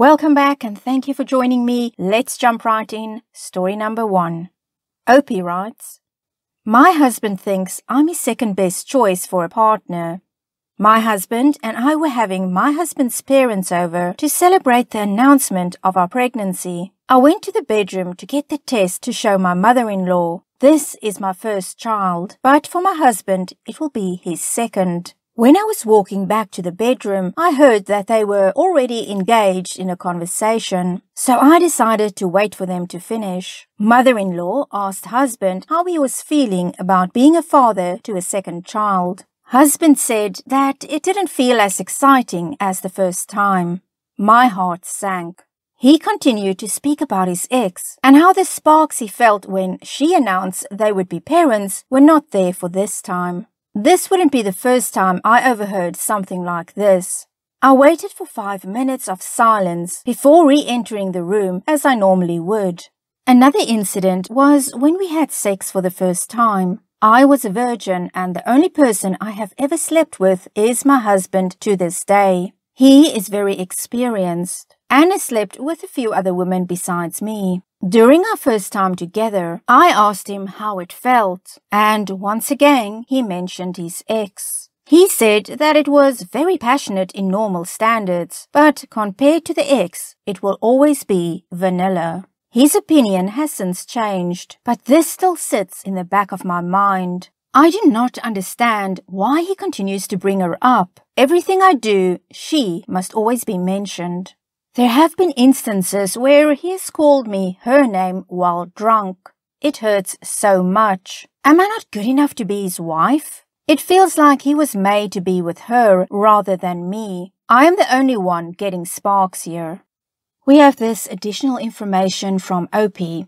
Welcome back and thank you for joining me. Let's jump right in. Story number 1. Opie writes, My husband thinks I'm his second best choice for a partner. My husband and I were having my husband's parents over to celebrate the announcement of our pregnancy. I went to the bedroom to get the test to show my mother-in-law. This is my first child, but for my husband, it will be his second. When I was walking back to the bedroom, I heard that they were already engaged in a conversation, so I decided to wait for them to finish. Mother-in-law asked husband how he was feeling about being a father to a second child. Husband said that it didn't feel as exciting as the first time. My heart sank. He continued to speak about his ex and how the sparks he felt when she announced they would be parents were not there for this time. This wouldn't be the first time I overheard something like this. I waited for 5 minutes of silence before re-entering the room as I normally would. Another incident was when we had sex for the first time. I was a virgin and the only person I have ever slept with is my husband to this day. He is very experienced and has slept with a few other women besides me. During our first time together, I asked him how it felt, and once again he mentioned his ex. He said that it was very passionate in normal standards, but compared to the ex, it will always be vanilla. His opinion has since changed, but this still sits in the back of my mind. I do not understand why he continues to bring her up. Everything I do, she must always be mentioned. There have been instances where he has called me her name while drunk. It hurts so much. Am I not good enough to be his wife? It feels like he was made to be with her rather than me. I am the only one getting sparks here. We have this additional information from Opie.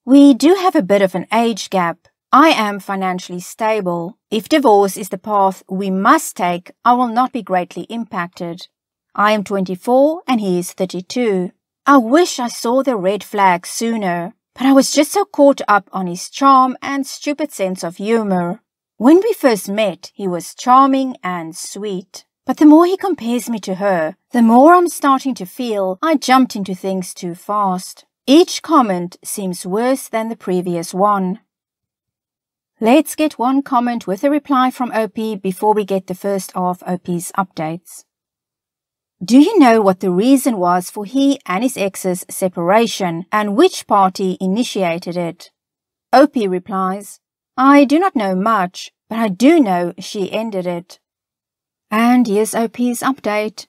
We do have a bit of an age gap. I am financially stable. If divorce is the path we must take, I will not be greatly impacted. I am 24 and he is 32. I wish I saw the red flag sooner, but I was just so caught up on his charm and stupid sense of humor. When we first met, he was charming and sweet. But the more he compares me to her, the more I'm starting to feel I jumped into things too fast. Each comment seems worse than the previous one. Let's get one comment with a reply from Opie before we get the first of Opie's updates. Do you know what the reason was for he and his ex's separation and which party initiated it? Opie replies, I do not know much, but I do know she ended it. And here's Opie's update.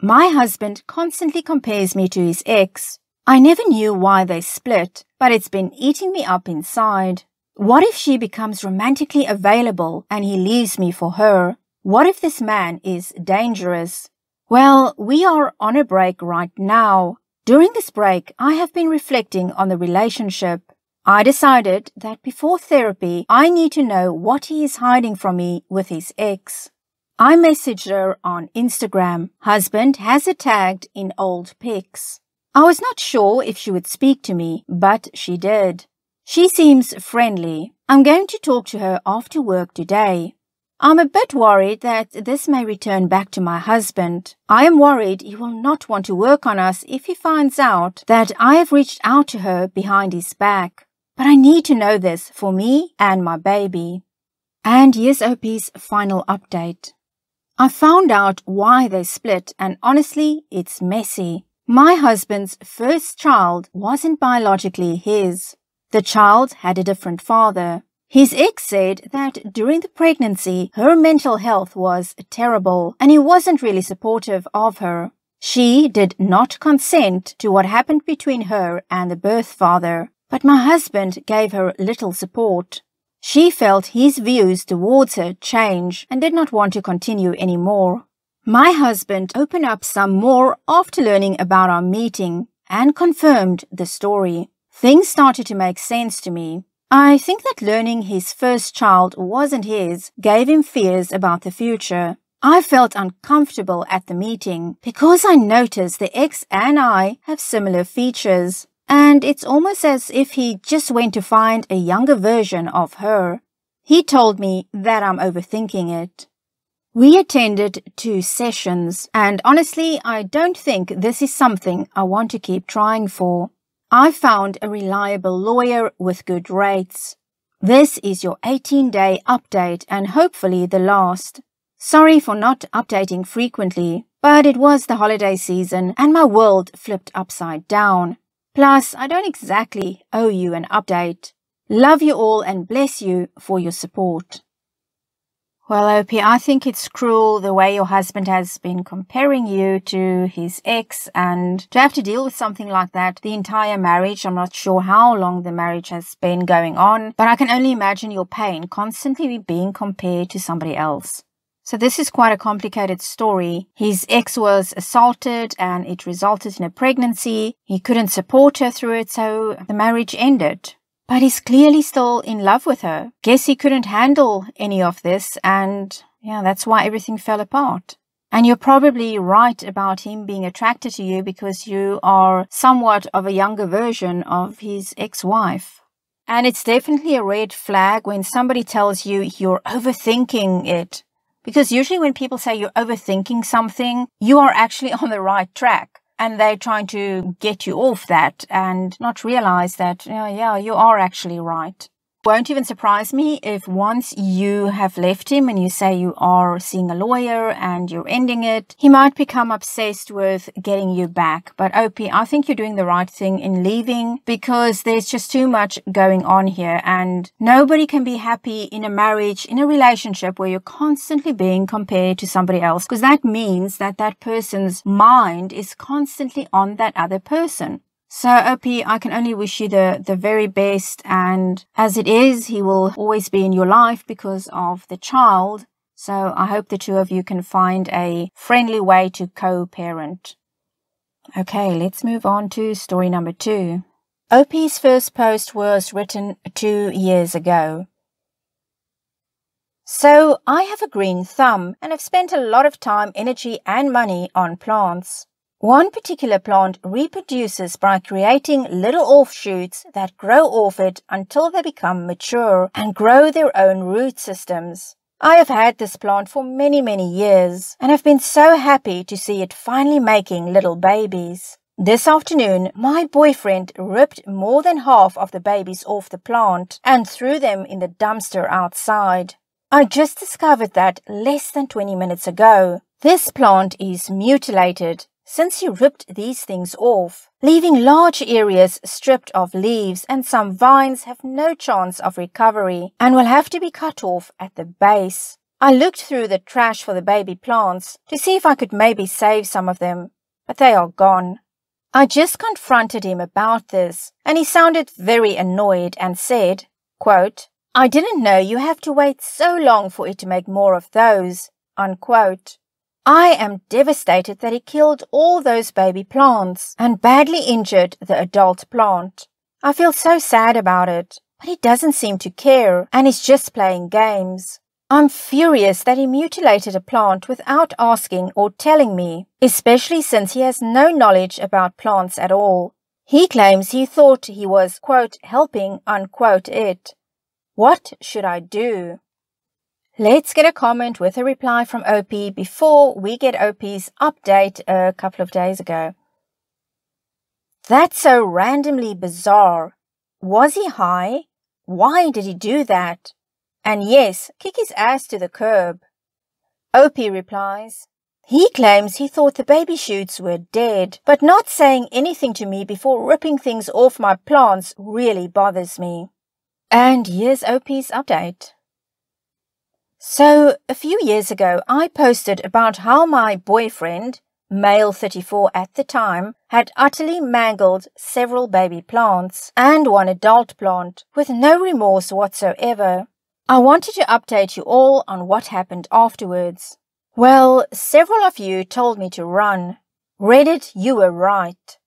My husband constantly compares me to his ex. I never knew why they split, but it's been eating me up inside. What if she becomes romantically available and he leaves me for her? What if this man is dangerous? Well, we are on a break right now. During this break, I have been reflecting on the relationship. I decided that before therapy, I need to know what he is hiding from me with his ex. I messaged her on Instagram. Husband has her tagged in old pics. I was not sure if she would speak to me, but she did. She seems friendly. I'm going to talk to her after work today. I'm a bit worried that this may return back to my husband. I am worried he will not want to work on us if he finds out that I have reached out to her behind his back. But I need to know this for me and my baby. And here's Opie's final update. I found out why they split and honestly, it's messy. My husband's first child wasn't biologically his. The child had a different father. His ex said that during the pregnancy, her mental health was terrible and he wasn't really supportive of her. She did not consent to what happened between her and the birth father, but my husband gave her little support. She felt his views towards her change and did not want to continue anymore. My husband opened up some more after learning about our meeting and confirmed the story. Things started to make sense to me. I think that learning his first child wasn't his gave him fears about the future. I felt uncomfortable at the meeting because I noticed the ex and I have similar features, and it's almost as if he just went to find a younger version of her. He told me that I'm overthinking it. We attended 2 sessions, and honestly, I don't think this is something I want to keep trying for. I found a reliable lawyer with good rates. This is your 18-day update and hopefully the last. Sorry for not updating frequently, but it was the holiday season and my world flipped upside down. Plus, I don't exactly owe you an update. Love you all and bless you for your support. Well, Opie, I think it's cruel the way your husband has been comparing you to his ex, and to have to deal with something like that the entire marriage. I'm not sure how long the marriage has been going on, but I can only imagine your pain constantly being compared to somebody else. So this is quite a complicated story. His ex was assaulted and it resulted in a pregnancy. He couldn't support her through it, so the marriage ended. But he's clearly still in love with her. Guess he couldn't handle any of this, and yeah, that's why everything fell apart. And you're probably right about him being attracted to you because you are somewhat of a younger version of his ex-wife. And it's definitely a red flag when somebody tells you you're overthinking it. Because usually when people say you're overthinking something, you are actually on the right track. And they're trying to get you off that and not realize that, yeah, you are actually right. Won't even surprise me if once you have left him and you say you are seeing a lawyer and you're ending it, he might become obsessed with getting you back. But Opie, I think you're doing the right thing in leaving because there's just too much going on here and nobody can be happy in a marriage, in a relationship where you're constantly being compared to somebody else, because that means that that person's mind is constantly on that other person. So, Opie, I can only wish you the very best, and as it is, he will always be in your life because of the child. So I hope the two of you can find a friendly way to co-parent. Okay, let's move on to story number 2. Opie's first post was written 2 years ago. So, I have a green thumb and have spent a lot of time, energy and money on plants. One particular plant reproduces by creating little offshoots that grow off it until they become mature and grow their own root systems. I have had this plant for many, many years and have been so happy to see it finally making little babies. This afternoon, my boyfriend ripped more than half of the babies off the plant and threw them in the dumpster outside. I just discovered that less than 20 minutes ago. This plant is mutilated since he ripped these things off, leaving large areas stripped of leaves, and some vines have no chance of recovery and will have to be cut off at the base. I looked through the trash for the baby plants to see if I could maybe save some of them, but they are gone. I just confronted him about this, and he sounded very annoyed and said, quote, "I didn't know you have to wait so long for it to make more of those," unquote. I am devastated that he killed all those baby plants and badly injured the adult plant. I feel so sad about it, but he doesn't seem to care and is just playing games. I'm furious that he mutilated a plant without asking or telling me, especially since he has no knowledge about plants at all. He claims he thought he was, quote, helping, unquote, it. What should I do? Let's get a comment with a reply from Opie before we get Opie's update a couple of days ago. That's so randomly bizarre. Was he high? Why did he do that? And yes, kick his ass to the curb. Opie replies, he claims he thought the baby shoots were dead, but not saying anything to me before ripping things off my plants really bothers me. And here's Opie's update. So, a few years ago, I posted about how my boyfriend, male 34 at the time, had utterly mangled several baby plants and one adult plant with no remorse whatsoever. I wanted to update you all on what happened afterwards. Well, several of you told me to run. Reddit, you were right.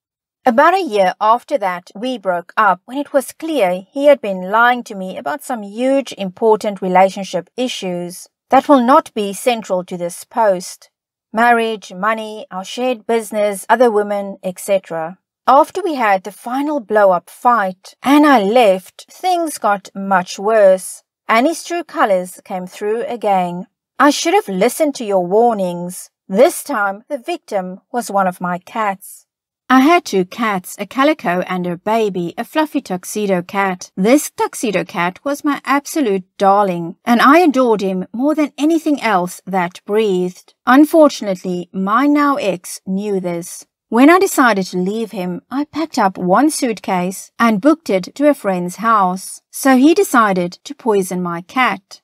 About a year after that, we broke up when it was clear he had been lying to me about some huge, important relationship issues that will not be central to this post. Marriage, money, our shared business, other women, etc. After we had the final blow-up fight and I left, things got much worse, and his true colors came through again. I should have listened to your warnings. This time, the victim was one of my cats. I had 2 cats, a calico and her baby, a fluffy tuxedo cat. This tuxedo cat was my absolute darling, and I adored him more than anything else that breathed. Unfortunately, my now ex knew this. When I decided to leave him, I packed up 1 suitcase and booked it to a friend's house. So he decided to poison my cat.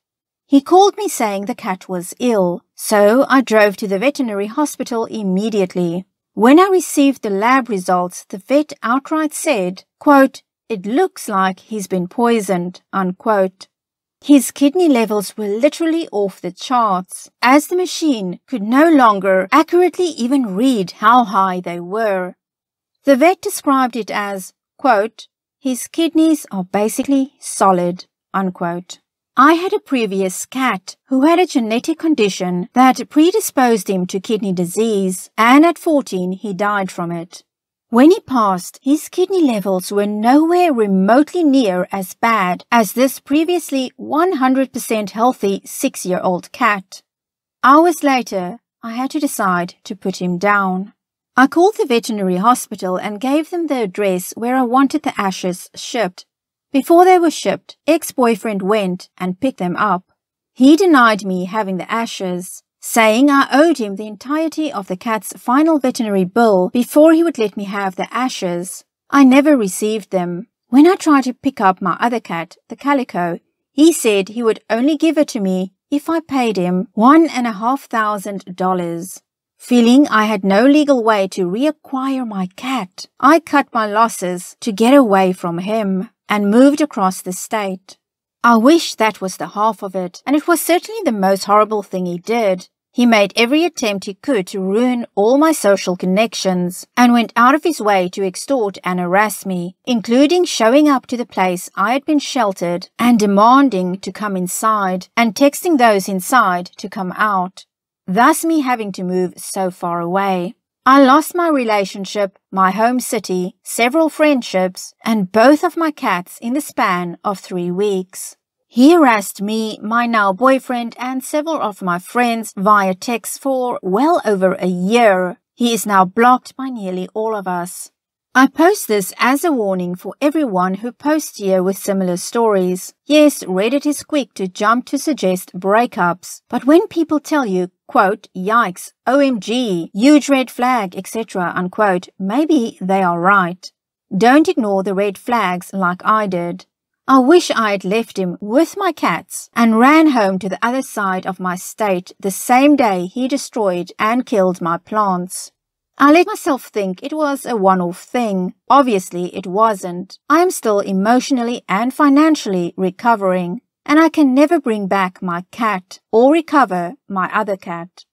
He called me saying the cat was ill, so I drove to the veterinary hospital immediately. When I received the lab results, the vet outright said, quote, "It looks like he's been poisoned," unquote. His kidney levels were literally off the charts, as the machine could no longer accurately even read how high they were. The vet described it as, quote, "His kidneys are basically solid," unquote. I had a previous cat who had a genetic condition that predisposed him to kidney disease, and at 14 he died from it. When he passed, his kidney levels were nowhere remotely near as bad as this previously 100% healthy 6-year-old cat. Hours later, I had to decide to put him down. I called the veterinary hospital and gave them the address where I wanted the ashes shipped. Before they were shipped, ex-boyfriend went and picked them up. He denied me having the ashes, saying I owed him the entirety of the cat's final veterinary bill before he would let me have the ashes. I never received them. When I tried to pick up my other cat, the calico, he said he would only give it to me if I paid him $1,500. Feeling I had no legal way to reacquire my cat, I cut my losses to get away from him and moved across the state. I wish that was the half of it, and it was certainly the most horrible thing he did. He made every attempt he could to ruin all my social connections and went out of his way to extort and harass me, including showing up to the place I had been sheltered and demanding to come inside and texting those inside to come out, thus me having to move so far away. I lost my relationship, my home city, several friendships, and both of my cats in the span of 3 weeks. He harassed me, my now boyfriend, and several of my friends via text for well over a year. He is now blocked by nearly all of us. I post this as a warning for everyone who posts here with similar stories. Yes, Reddit is quick to jump to suggest breakups, but when people tell you, quote, "Yikes, OMG, huge red flag, etc., unquote, maybe they are right. Don't ignore the red flags like I did. I wish I had left him with my cats and ran home to the other side of my state the same day he destroyed and killed my plants. I let myself think it was a one-off thing. Obviously, it wasn't. I am still emotionally and financially recovering, and I can never bring back my cat or recover my other cat.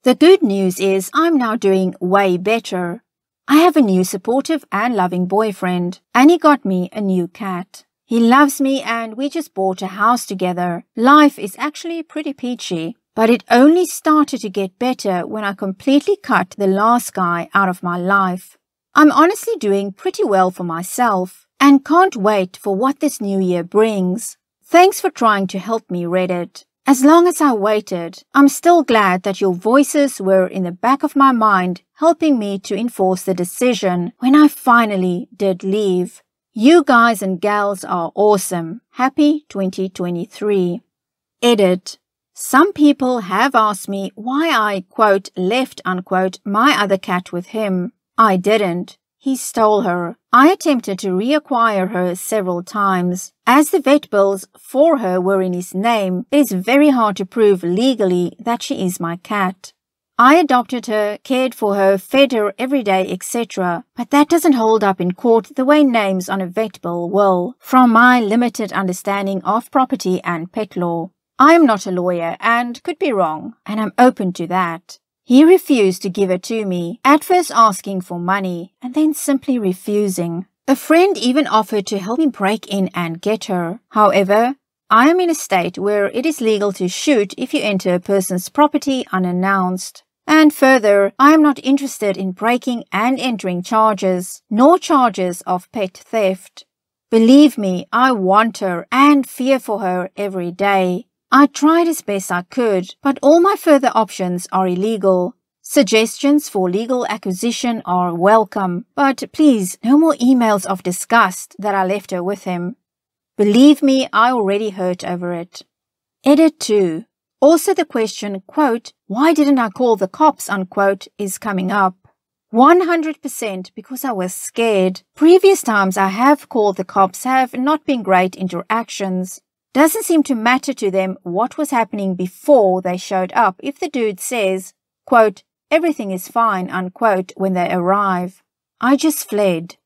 The good news is I'm now doing way better. I have a new supportive and loving boyfriend, and he got me a new cat. He loves me and we just bought a house together. Life is actually pretty peachy. But it only started to get better when I completely cut the last guy out of my life. I'm honestly doing pretty well for myself and can't wait for what this new year brings. Thanks for trying to help me, Reddit. As long as I waited, I'm still glad that your voices were in the back of my mind helping me to enforce the decision when I finally did leave. You guys and gals are awesome. Happy 2023. Edit. Some people have asked me why I, quote, left, unquote, my other cat with him. I didn't. He stole her. I attempted to reacquire her several times. As the vet bills for her were in his name, it is very hard to prove legally that she is my cat. I adopted her, cared for her, fed her every day, etc., but that doesn't hold up in court the way names on a vet bill will, from my limited understanding of property and pet law. I am not a lawyer and could be wrong, and I'm open to that. He refused to give it to me, at first asking for money, and then simply refusing. A friend even offered to help me break in and get her. However, I am in a state where it is legal to shoot if you enter a person's property unannounced. And further, I am not interested in breaking and entering charges, nor charges of pet theft. Believe me, I want her and fear for her every day. I tried as best I could, but all my further options are illegal. Suggestions for legal acquisition are welcome, but please, no more emails of disgust that I left her with him. Believe me, I already hurt over it. Edit 2. Also the question, quote, why didn't I call the cops, unquote, is coming up. 100% because I was scared. Previous times I have called the cops have not been great interactions. Doesn't seem to matter to them what was happening before they showed up if the dude says, quote, everything is fine, unquote, when they arrive. I just fled.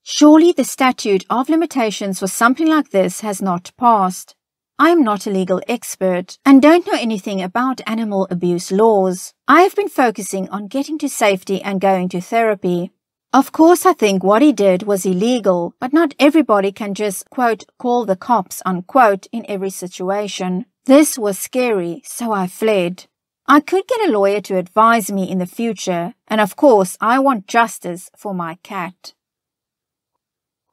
Surely the statute of limitations for something like this has not passed. I am not a legal expert and don't know anything about animal abuse laws. I have been focusing on getting to safety and going to therapy. Of course, I think what he did was illegal, but not everybody can just, quote, call the cops, unquote, in every situation. This was scary, so I fled. I could get a lawyer to advise me in the future, and of course, I want justice for my cat.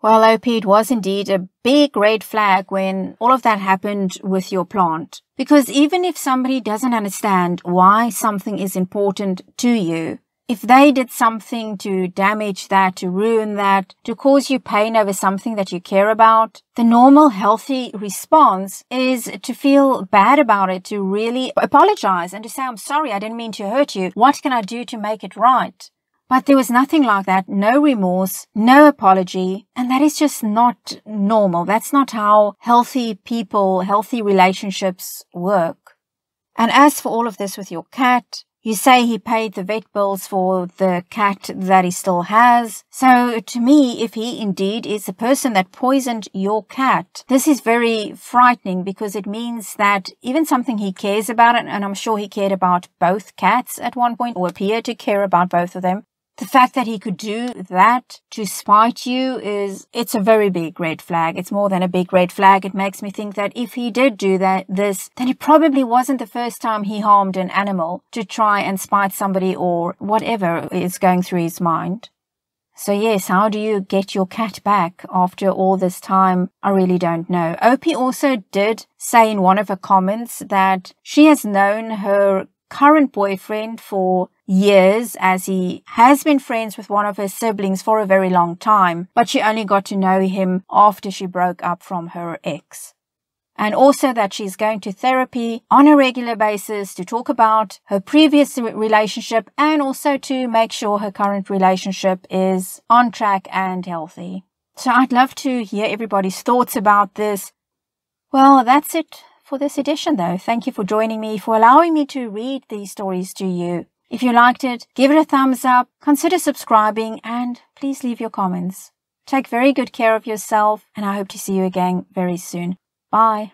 Well, OP, it was indeed a big red flag when all of that happened with your plant. Because even if somebody doesn't understand why something is important to you, if they did something to damage that, to ruin that, to cause you pain over something that you care about, the normal healthy response is to feel bad about it, to really apologize and to say, I'm sorry, I didn't mean to hurt you. What can I do to make it right? But there was nothing like that, no remorse, no apology, and that is just not normal. That's not how healthy people, healthy relationships work. And as for all of this with your cat, you say he paid the vet bills for the cat that he still has. So to me, if he indeed is the person that poisoned your cat, this is very frightening because it means that even something he cares about, and I'm sure he cared about both cats at one point or appeared to care about both of them, the fact that he could do that to spite you it's a very big red flag. It's more than a big red flag. It makes me think that if he did do then it probably wasn't the first time he harmed an animal to try and spite somebody or whatever is going through his mind. So yes, how do you get your cat back after all this time? I really don't know. Opie also did say in one of her comments that she has known her current boyfriend for years, as he has been friends with one of her siblings for a very long time, but she only got to know him after she broke up from her ex. And also that she's going to therapy on a regular basis to talk about her previous relationship and also to make sure her current relationship is on track and healthy. So I'd love to hear everybody's thoughts about this. Well, that's it for this edition though. Thank you for joining me, for allowing me to read these stories to you. If you liked it, give it a thumbs up, consider subscribing, and please leave your comments. Take very good care of yourself, and I hope to see you again very soon. Bye.